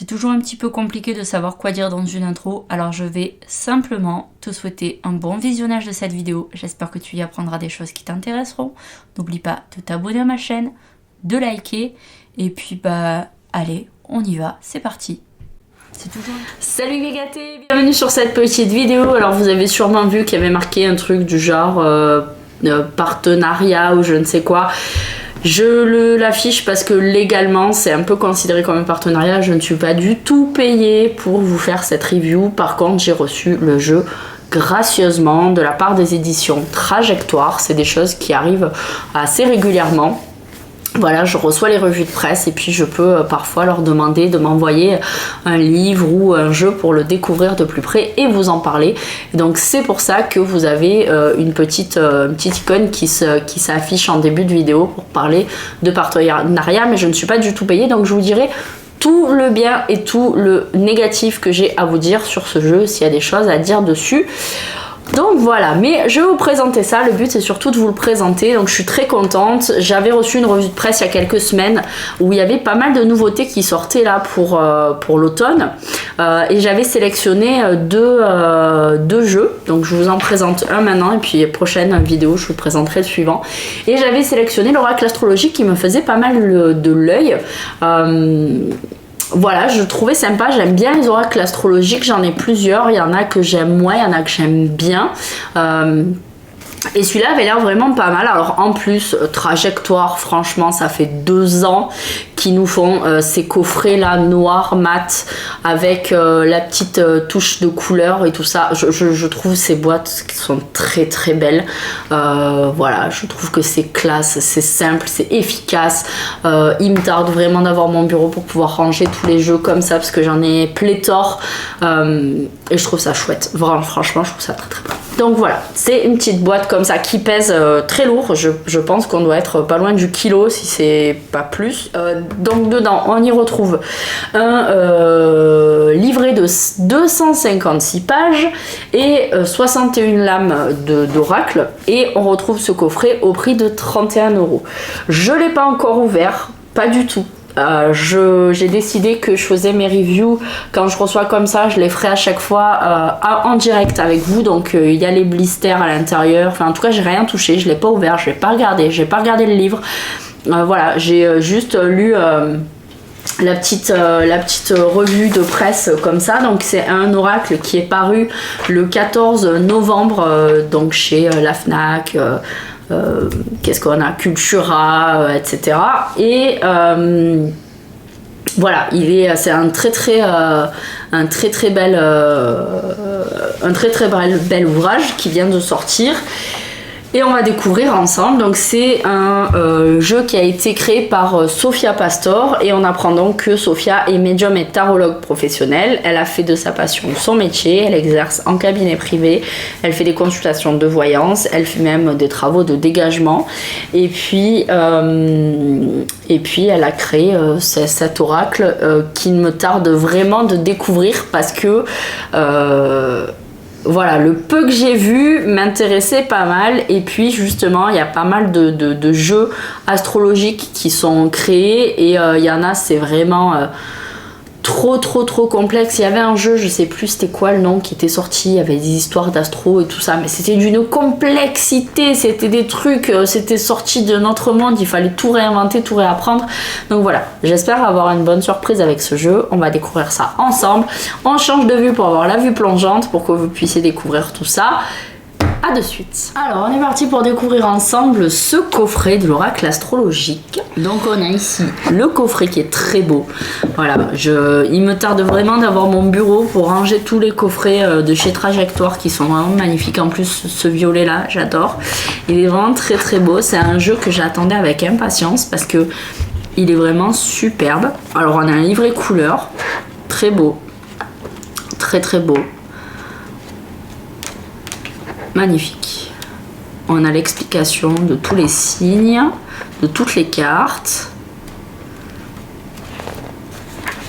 C'est toujours un petit peu compliqué de savoir quoi dire dans une intro, alors je vais simplement te souhaiter un bon visionnage de cette vidéo. J'espère que tu y apprendras des choses qui t'intéresseront. N'oublie pas de t'abonner à ma chaîne, de liker, et puis allez, on y va, c'est parti. Salut les gâtés, bienvenue sur cette petite vidéo. Alors vous avez sûrement vu qu'il y avait marqué un truc du genre partenariat ou je ne sais quoi. Je l'affiche parce que légalement c'est un peu considéré comme un partenariat. Je ne suis pas du tout payée pour vous faire cette review. Par contre j'ai reçu le jeu gracieusement de la part des éditions Trajectoire. C'est des choses qui arrivent assez régulièrement. Voilà, je reçois les revues de presse et puis je peux parfois leur demander de m'envoyer un livre ou un jeu pour le découvrir de plus près et vous en parler. Donc c'est pour ça que vous avez une petite icône qui s'affiche en début de vidéo pour parler de partenariat, mais je ne suis pas du tout payée, donc je vous dirai tout le bien et tout le négatif que j'ai à vous dire sur ce jeu, s'il y a des choses à dire dessus. Donc voilà, mais je vais vous présenter ça, le but c'est surtout de vous le présenter, donc je suis très contente. J'avais reçu une revue de presse il y a quelques semaines où il y avait pas mal de nouveautés qui sortaient là pour l'automne et j'avais sélectionné deux jeux, donc je vous en présente un maintenant et puis prochaine vidéo je vous présenterai le suivant. Et j'avais sélectionné l'oracle astrologique qui me faisait pas mal de l'œil. Voilà, je trouvais sympa, j'aime bien les oracles astrologiques, j'en ai plusieurs, il y en a que j'aime moins, il y en a que j'aime bien. Et celui-là avait l'air vraiment pas mal. Alors en plus, Trajectoire, franchement, ça fait 2 ans qu'ils nous font ces coffrets là, noir, mat, avec la petite touche de couleur et tout ça. Je trouve ces boîtes qui sont très très belles. Voilà, je trouve que c'est classe, c'est simple, c'est efficace. Il me tarde vraiment d'avoir mon bureau pour pouvoir ranger tous les jeux comme ça, parce que j'en ai pléthore. Et je trouve ça chouette. Vraiment, franchement, je trouve ça très très bien. Donc voilà, c'est une petite boîte comme ça qui pèse très lourd. Je pense qu'on doit être pas loin du kilo, si c'est pas plus. Donc dedans, on y retrouve un livret de 256 pages et 61 lames d'oracle. Et on retrouve ce coffret au prix de 31 €. Je l'ai pas encore ouvert, pas du tout. J'ai décidé que je faisais mes reviews quand je reçois comme ça, je les ferai à chaque fois en direct avec vous. Donc il y a les blisters à l'intérieur, enfin en tout cas j'ai rien touché, je l'ai pas ouvert, je l'ai pas regardé, j'ai pas regardé le livre. Voilà, j'ai juste lu la petite revue de presse comme ça. Donc c'est un oracle qui est paru le 14 novembre donc chez la Fnac, qu'est-ce qu'on a, Cultura, etc. Et voilà, c'est un très très bel ouvrage qui vient de sortir. Et on va découvrir ensemble. Donc c'est un jeu qui a été créé par Sophia Pastor et on apprend donc que Sophia est médium et tarologue professionnelle. Elle a fait de sa passion son métier, elle exerce en cabinet privé, elle fait des consultations de voyance, elle fait même des travaux de dégagement et puis elle a créé cet oracle qu'il me tarde vraiment de découvrir parce que voilà, le peu que j'ai vu m'intéressait pas mal et puis justement il y a pas mal de jeux astrologiques qui sont créés et il y en a c'est vraiment trop complexe. Il y avait un jeu, je sais plus c'était quoi le nom, qui était sorti, il y avait des histoires d'astro et tout ça, mais c'était d'une complexité, c'était des trucs, c'était sorti de notre monde, il fallait tout réinventer, tout réapprendre. Donc voilà, j'espère avoir une bonne surprise avec ce jeu, on va découvrir ça ensemble. On change de vue pour avoir la vue plongeante, pour que vous puissiez découvrir tout ça. À de suite. Alors on est parti pour découvrir ensemble ce coffret de l'oracle astrologique. Donc on a ici le coffret qui est très beau. Voilà, il me tarde vraiment d'avoir mon bureau pour ranger tous les coffrets de chez Trajectoire qui sont vraiment magnifiques. En plus ce violet là, j'adore. Il est vraiment très très beau. C'est un jeu que j'attendais avec impatience parce que il est vraiment superbe. Alors on a un livret couleur, très beau, très beau. Magnifique. On a l'explication de tous les signes, de toutes les cartes.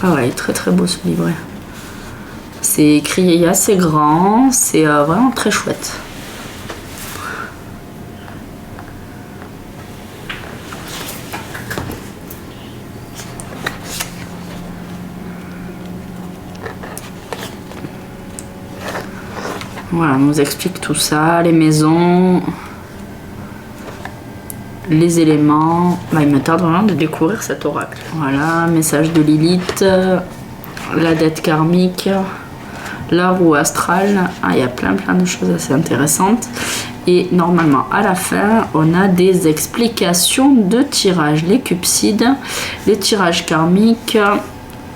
Ah ouais, très beau ce livret. C'est écrit assez grand, c'est vraiment très chouette. Voilà, on nous explique tout ça, les maisons, les éléments. Bah, il me tarde vraiment de découvrir cet oracle. Voilà, message de Lilith, la dette karmique, la roue astrale. Ah, il y a plein de choses assez intéressantes. Et normalement, à la fin, on a des explications de tirage. Les cupsides, les tirages karmiques,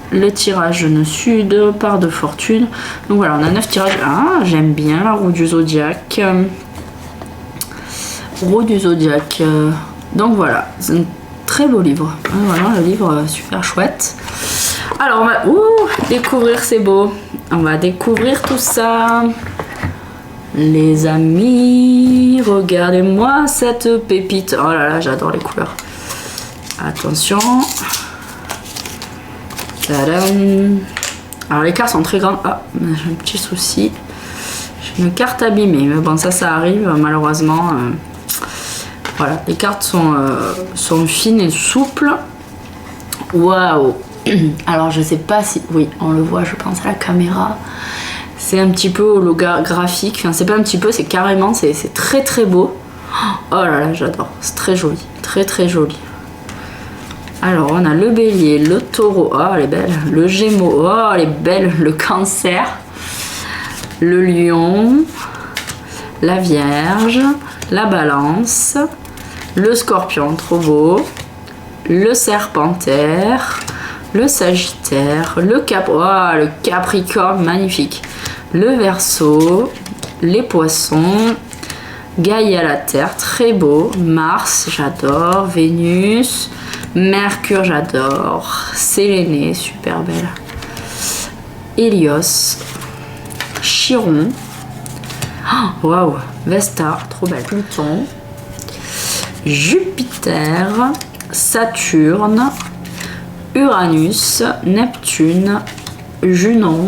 le tirage nœud sud, part de fortune. Donc voilà, on a 9 tirages. Ah, j'aime bien la roue du zodiaque. Roue du zodiaque. Donc voilà, c'est un très beau livre. Voilà, le livre super chouette. Alors, on va découvrir, c'est beau. On va découvrir tout ça. Les amis, regardez-moi cette pépite. Oh là là, j'adore les couleurs. Attention. Tadam. Alors les cartes sont très grandes. Ah, j'ai un petit souci. J'ai une carte abîmée. Mais bon, ça arrive malheureusement. Voilà, les cartes sont fines et souples. Waouh. Alors je sais pas si... Oui, on le voit, je pense, à la caméra. C'est un petit peu holographique. Enfin, c'est pas un petit peu, c'est carrément, c'est très beau. Oh là là, j'adore. C'est très joli. Très joli. Alors, on a le bélier, le taureau. Oh, elle est belle. Le gémeaux. Oh, elle est belle. Le cancer. Le lion. La vierge. La balance. Le scorpion, trop beau. Le serpentaire. Le sagittaire. Le le capricorne, magnifique. Le verseau, les poissons, Gaïa la terre, très beau, Mars, j'adore, Vénus, Mercure, j'adore, Sélénée, super belle, Hélios, Chiron, waouh, Vesta, trop belle, Pluton, Jupiter, Saturne, Uranus, Neptune, Junon,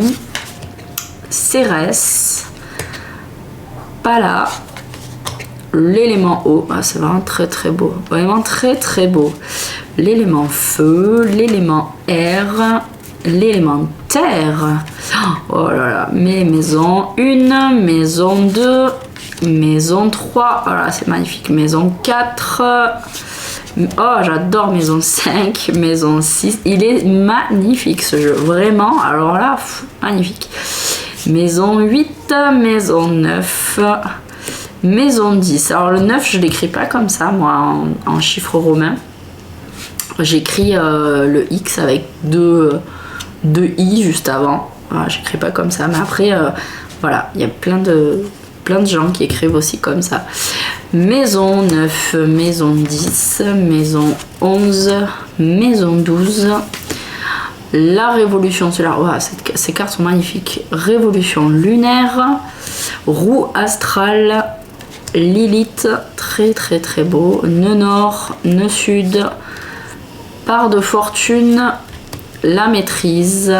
Cérès, Pala, l'élément eau, ah, c'est vraiment très beau, vraiment très beau, l'élément feu, l'élément air, l'élément terre, oh là là, mes maisons 1, maison 2, maison 3, voilà, c'est magnifique, maison 4, oh j'adore maison 5, maison 6, il est magnifique ce jeu, vraiment, alors là, magnifique. Maison 8, maison 9, maison 10. Alors le 9, je l'écris pas comme ça, moi, en chiffres romains. J'écris le X avec deux I juste avant. Voilà, j'écris pas comme ça, mais après, voilà, il y a plein de gens qui écrivent aussi comme ça. Maison 9, maison 10, maison 11, maison 12. La révolution solaire, wow, ces cartes sont magnifiques. Révolution lunaire, roue astrale, Lilith, très beau. Nœud nord, nœud sud, part de fortune, la maîtrise,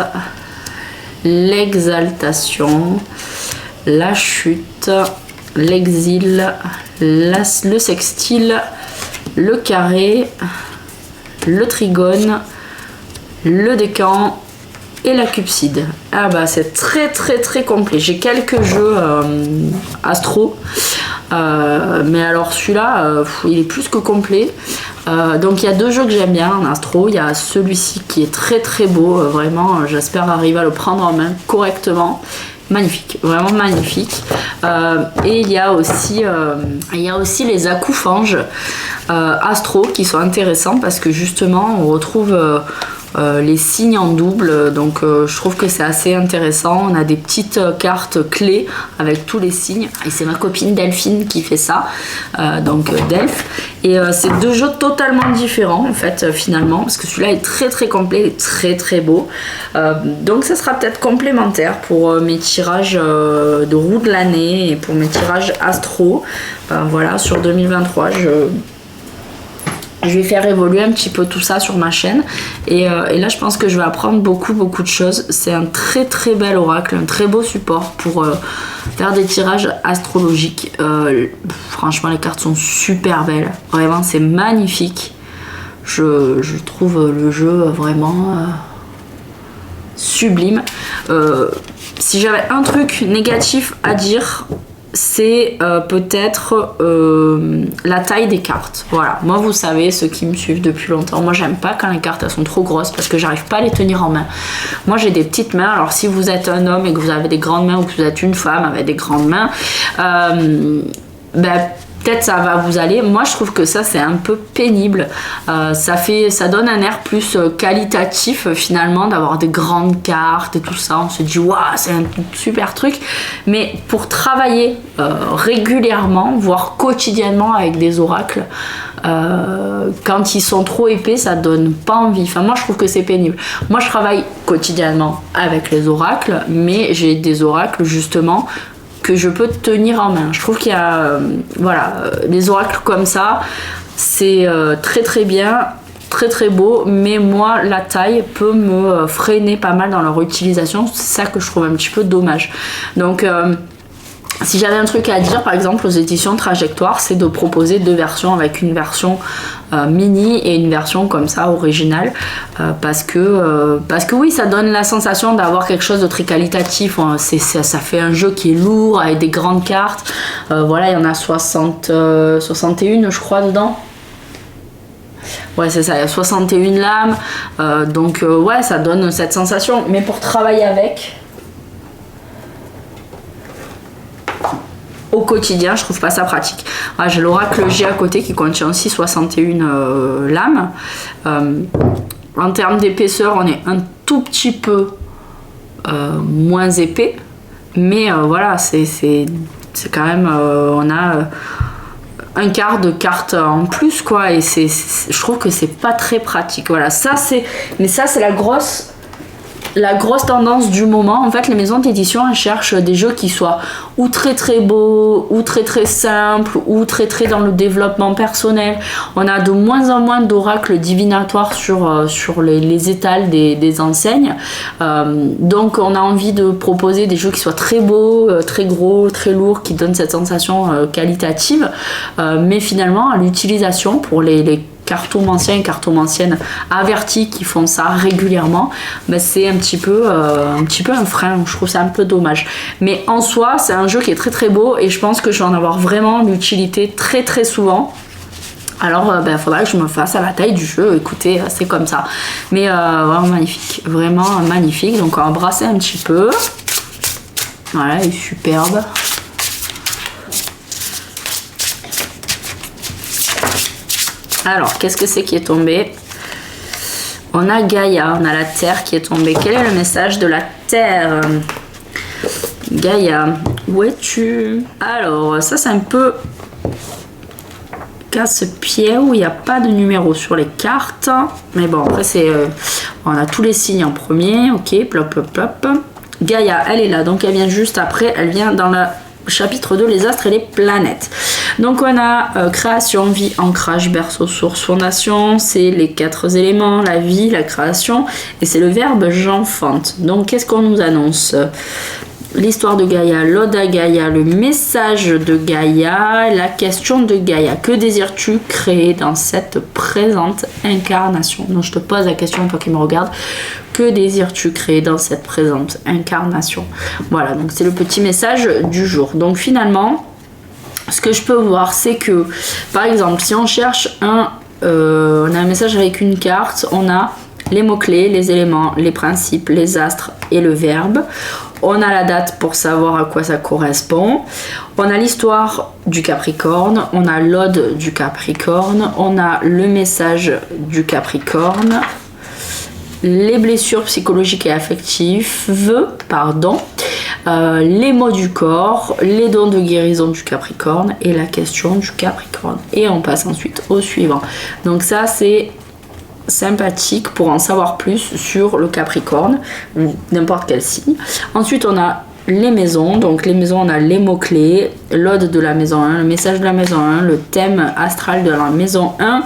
l'exaltation, la chute, l'exil, le sextile, le carré, le trigone, le décan et la cupside. Ah bah c'est très complet. J'ai quelques jeux astro, mais alors celui-là il est plus que complet. Donc il y a 2 jeux que j'aime bien en astro. Il y a celui-ci qui est très beau, vraiment j'espère arriver à le prendre en main correctement. Magnifique, vraiment magnifique. Et il y a aussi les acoufanges astro qui sont intéressants parce que justement on retrouve les signes en double, donc je trouve que c'est assez intéressant. On a des petites cartes clés avec tous les signes et c'est ma copine Delphine qui fait ça, donc Delph, et c'est 2 jeux totalement différents en fait finalement, parce que celui-là est très complet et très beau, donc ça sera peut-être complémentaire pour mes tirages de roue de l'année et pour mes tirages astro. Voilà, sur 2023 je vais faire évoluer un petit peu tout ça sur ma chaîne et là je pense que je vais apprendre beaucoup de choses. C'est un très bel oracle, un très beau support pour faire des tirages astrologiques. Franchement les cartes sont super belles, vraiment c'est magnifique. Je trouve le jeu vraiment sublime. Si j'avais un truc négatif à dire, c'est peut-être la taille des cartes. Voilà, moi vous savez, ceux qui me suivent depuis longtemps, moi j'aime pas quand les cartes elles sont trop grosses parce que j'arrive pas à les tenir en main. Moi j'ai des petites mains, alors si vous êtes un homme et que vous avez des grandes mains ou que vous êtes une femme avec des grandes mains, peut-être ça va vous aller. Moi je trouve que ça c'est un peu pénible. Ça donne un air plus qualitatif finalement d'avoir des grandes cartes et tout ça. On se dit waouh, c'est un super truc. Mais pour travailler régulièrement, voire quotidiennement avec des oracles, quand ils sont trop épais, ça donne pas envie. Enfin, moi je trouve que c'est pénible. Moi je travaille quotidiennement avec les oracles, mais j'ai des oracles justement que je peux tenir en main. Je trouve qu'il y a les oracles comme ça, c'est très très bien, très très beau, mais moi la taille peut me freiner pas mal dans leur utilisation. C'est ça que je trouve un petit peu dommage. Donc si j'avais un truc à dire par exemple aux éditions Trajectoire, c'est de proposer 2 versions, avec une version mini et une version comme ça originale, parce que oui, ça donne la sensation d'avoir quelque chose de très qualitatif. Ça fait un jeu qui est lourd avec des grandes cartes. Voilà, il y en a 61 je crois dedans. Ouais, c'est ça, il y a 61 lames, donc ouais, ça donne cette sensation, mais pour travailler avec au quotidien, je trouve pas ça pratique. Ah, j'ai l'oracle G à côté qui contient aussi 61 lames. En termes d'épaisseur, on est un tout petit peu moins épais, mais voilà, c'est quand même, on a un quart de carte en plus, quoi, et je trouve que c'est pas très pratique. Voilà, mais ça c'est la grosse tendance du moment. En fait, les maisons d'édition elles cherchent des jeux qui soient ou très très beaux, ou très très simples, ou très très dans le développement personnel. On a de moins en moins d'oracles divinatoires sur les étals des enseignes. Donc on a envie de proposer des jeux qui soient très beaux, très gros, très lourds, qui donnent cette sensation qualitative. Mais finalement, à l'utilisation pour les cartomanciens et cartomanciennes avertis qui font ça régulièrement, c'est un petit peu un frein. Je trouve ça un peu dommage, mais en soi c'est un jeu qui est très très beau et je pense que je vais en avoir vraiment l'utilité très très souvent. Alors faudra que je me fasse à la taille du jeu. Écoutez, c'est comme ça, mais vraiment magnifique. Donc on va brasser un petit peu. Voilà, il est superbe. Alors, qu'est-ce que c'est qui est tombé? On a Gaïa, on a la Terre qui est tombée. Quel est le message de la Terre? Gaïa, où es-tu? Alors, ça c'est un peu casse-pied où il n'y a pas de numéro sur les cartes. Mais bon, après on a tous les signes en premier. Ok, plop, plop, plop. Gaïa, elle est là, donc elle vient juste après. Elle vient dans le chapitre 2, les astres et les planètes. Donc on a création, vie, ancrage, berceau, source, fondation. C'est les 4 éléments, la vie, la création, et c'est le verbe j'enfante. Donc qu'est-ce qu'on nous annonce? L'histoire de Gaïa, l'ode à Gaïa, le message de Gaïa, la question de Gaïa. Que désires-tu créer dans cette présente incarnation? Donc je te pose la question, toi qui me regardes. Que désires-tu créer dans cette présente incarnation? Voilà, donc c'est le petit message du jour. Donc finalement, ce que je peux voir, c'est que, par exemple, si on cherche on a un message avec une carte, on a les mots-clés, les éléments, les principes, les astres et le verbe. On a la date pour savoir à quoi ça correspond. On a l'histoire du Capricorne, on a l'ode du Capricorne, on a le message du Capricorne, les blessures psychologiques et affectives, les mots du corps, les dons de guérison du Capricorne et la question du Capricorne. Et on passe ensuite au suivant. Donc ça c'est sympathique pour en savoir plus sur le Capricorne ou n'importe quel signe. Ensuite on a les maisons, donc les maisons on a les mots-clés, l'ode de la maison 1, le message de la maison 1, le thème astral de la maison 1,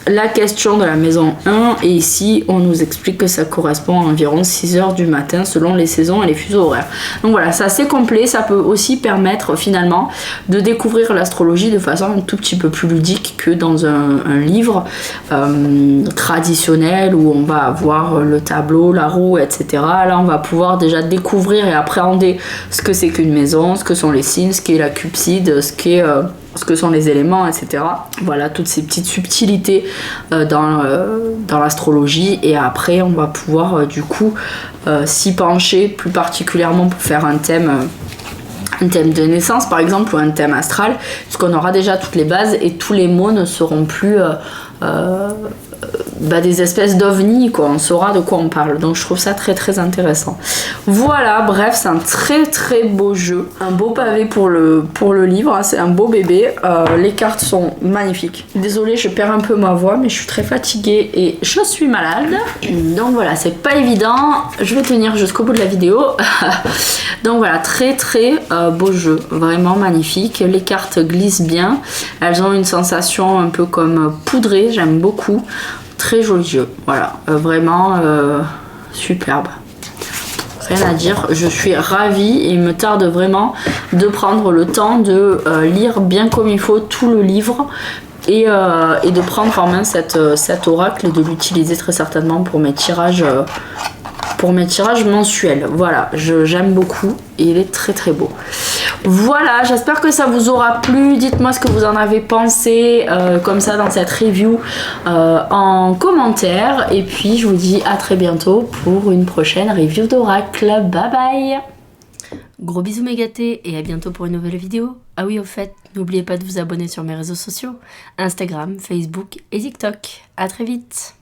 la question de la maison 1 et ici on nous explique que ça correspond à environ 6h du matin selon les saisons et les fuseaux horaires. Donc voilà, c'est assez complet, ça peut aussi permettre finalement de découvrir l'astrologie de façon un tout petit peu plus ludique que dans un livre traditionnel où on va avoir le tableau, la roue, etc. Là on va pouvoir déjà découvrir et appréhender ce que c'est qu'une maison, ce que sont les signes, ce qu'est la cupside, ce que sont les éléments, etc. Voilà, toutes ces petites subtilités dans l'astrologie. Et après, on va pouvoir du coup s'y pencher plus particulièrement pour faire un thème de naissance, par exemple, ou un thème astral, puisqu'on aura déjà toutes les bases et tous les mots ne seront plus des espèces d'ovnis, quoi. On saura de quoi on parle, donc je trouve ça très très intéressant. Voilà, bref, c'est un très très beau jeu, un beau pavé pour le livre, hein. C'est un beau bébé. Les cartes sont magnifiques. Désolée, je perds un peu ma voix, mais je suis très fatiguée et je suis malade, donc voilà, c'est pas évident. Je vais tenir jusqu'au bout de la vidéo. Donc voilà, très très beau jeu, vraiment magnifique. Les cartes glissent bien, elles ont une sensation un peu comme poudrée, j'aime beaucoup. Très joli jeu, voilà, vraiment superbe. Rien à dire, je suis ravie et il me tarde vraiment de prendre le temps de lire bien comme il faut tout le livre et de prendre en main cet oracle et de l'utiliser très certainement pour mes tirages mensuels. Voilà, j'aime beaucoup et il est très très beau. Voilà, j'espère que ça vous aura plu. Dites-moi ce que vous en avez pensé comme ça dans cette review en commentaire. Et puis je vous dis à très bientôt pour une prochaine review d'oracle. Bye bye. Gros bisous mégatés et à bientôt pour une nouvelle vidéo. Ah oui, au fait, n'oubliez pas de vous abonner sur mes réseaux sociaux, Instagram, Facebook et TikTok. À très vite.